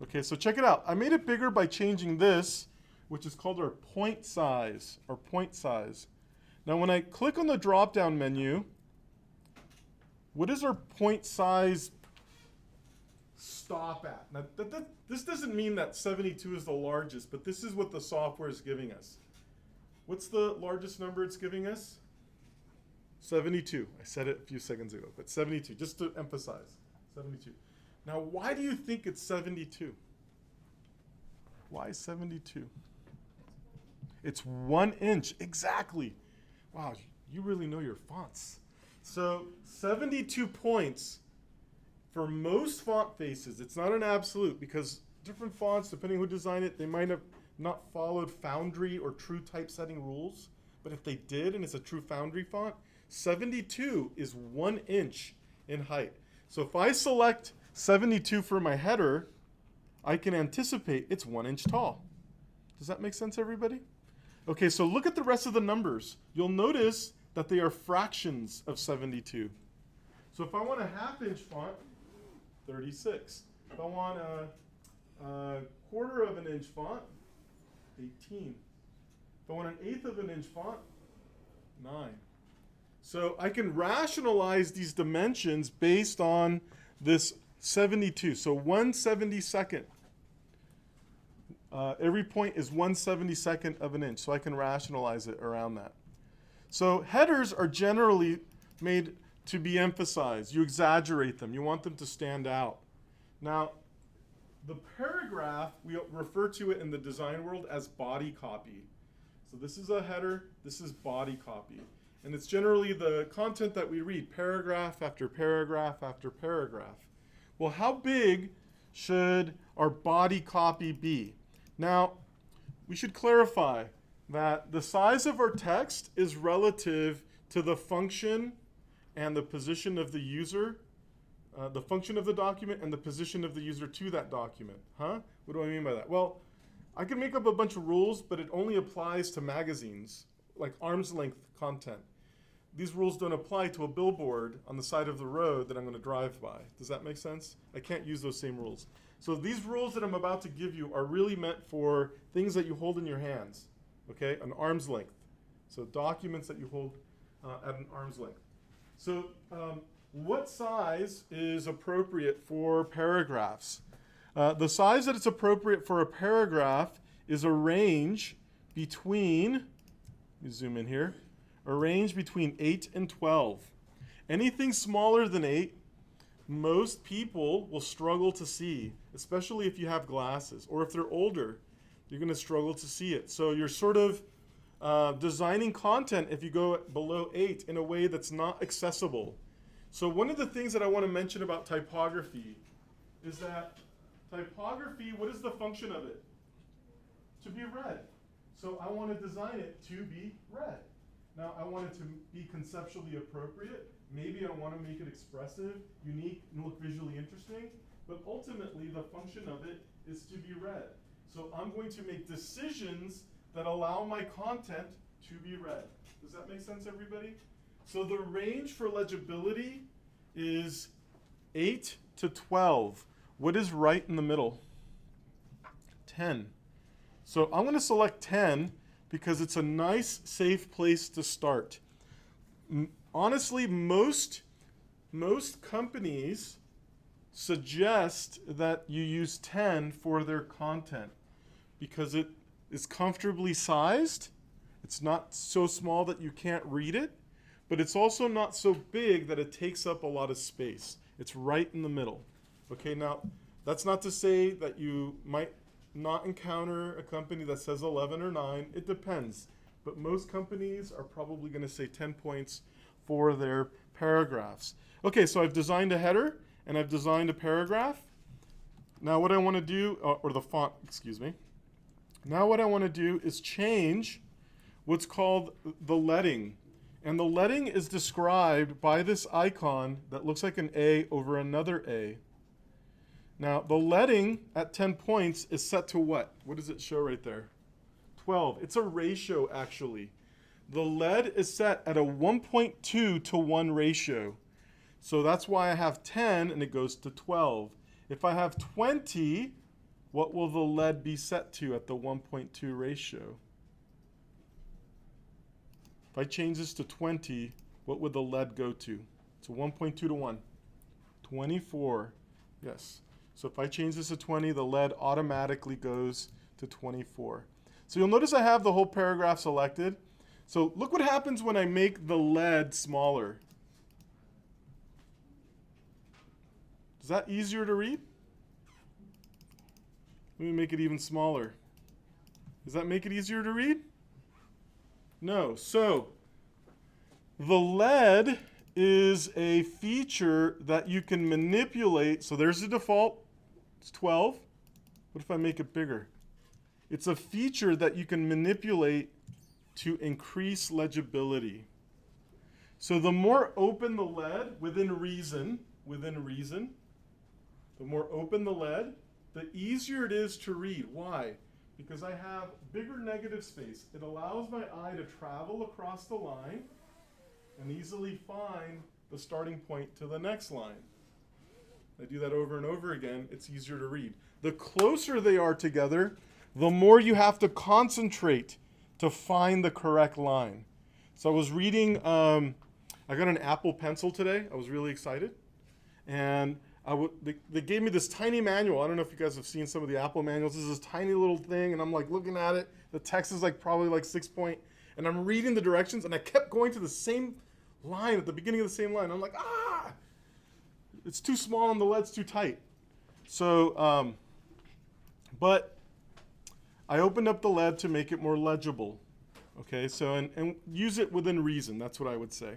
Okay, so check it out. I made it bigger by changing this, which is called our point size, Now when I click on the drop-down menu, what is our point size stop at? Now, this doesn't mean that 72 is the largest, but this is what the software is giving us. What's the largest number it's giving us? 72. I said it a few seconds ago, but 72, just to emphasize, 72. Now, why do you think it's 72? Why 72? It's 1 inch, exactly. Wow, you really know your fonts. So 72 points for most font faces. It's not an absolute because different fonts, depending who designed it, they might have not followed Foundry or true typesetting rules. But if they did and it's a true Foundry font, 72 is 1 inch in height. So if I select 72 for my header, I can anticipate it's 1 inch tall. Does that make sense, everybody? Okay, so look at the rest of the numbers. You'll notice that they are fractions of 72. So if I want a ½ inch font, 36. If I want a quarter of an inch font, 18. If I want an eighth of an inch font, 9. So I can rationalize these dimensions based on this 72. So 1/72. Every point is 1/72 of an inch, so I can rationalize it around that. So headers are generally made to be emphasized. You exaggerate them. You want them to stand out. Now, the paragraph, we refer to it in the design world as body copy. So this is a header, this is body copy. And it's generally the content that we read, paragraph after paragraph after paragraph. Well, how big should our body copy be? Now, we should clarify that the size of our text is relative to the function and the position of the user, the function of the document and the position of the user to that document. Huh? What do I mean by that? Well, I can make up a bunch of rules, but it only applies to magazines, like arm's length content. These rules don't apply to a billboard on the side of the road that I'm going to drive by. Does that make sense? I can't use those same rules. So these rules that I'm about to give you are really meant for things that you hold in your hands, okay, an arm's length. So documents that you hold at an arm's length. So what size is appropriate for paragraphs? The size that it's appropriate for a paragraph is a range between, let me zoom in here, a range between 8 and 12. Anything smaller than 8, most people will struggle to see, especially if you have glasses, or if they're older, you're going to struggle to see it. So you're sort of designing content if you go below 8 in a way that's not accessible. So one of the things that I want to mention about typography is that typography, what is the function of it? To be read. So I want to design it to be read. Now I want it to be conceptually appropriate. Maybe I want to make it expressive, unique, and look visually interesting. But ultimately, the function of it is to be read. So I'm going to make decisions that allow my content to be read. Does that make sense, everybody? So the range for legibility is 8 to 12. What is right in the middle? 10. So I'm going to select 10 because it's a nice, safe place to start. Honestly, most companies suggest that you use 10 for their content because it is comfortably sized. It's not so small that you can't read it, but it's also not so big that it takes up a lot of space. It's right in the middle. Okay, now that's not to say that you might not encounter a company that says 11 or 9. It depends. But most companies are probably going to say 10 points for their paragraphs. Okay, so I've designed a header and I've designed a paragraph. Now what I want to do, or the font, excuse me. Now what I want to do is change what's called the leading. And the leading is described by this icon that looks like an A over another A. Now, the leading at 10 points is set to what? What does it show right there? 12. It's a ratio, actually. The lead is set at a 1.2 to 1 ratio. So that's why I have 10 and it goes to 12. If I have 20, what will the lead be set to at the 1.2 ratio? If I change this to 20, what would the lead go to? So 1.2 to 1. 24. Yes. So if I change this to 20, the lead automatically goes to 24. So you'll notice I have the whole paragraph selected. So look what happens when I make the lead smaller. Is that easier to read? Let me make it even smaller. Does that make it easier to read? No. So the lead is a feature that you can manipulate. So there's the default. It's 12. What if I make it bigger? It's a feature that you can manipulate to increase legibility. So the more open the lead, within reason, the more open the lead, the easier it is to read. Why? Because I have bigger negative space. It allows my eye to travel across the line and easily find the starting point to the next line. I do that over and over again, it's easier to read. The closer they are together, the more you have to concentrate to find the correct line. So I was reading, I got an Apple Pencil today. I was really excited. And they gave me this tiny manual. I don't know if you guys have seen some of the Apple manuals. This is this tiny little thing, and I'm like looking at it. The text is like probably like 6 point, and I'm reading the directions, and I kept going to the same line at the beginning of the same line. I'm like, it's too small and the lead's too tight. So, but I opened up the lead to make it more legible. Okay, so and use it within reason. That's what I would say.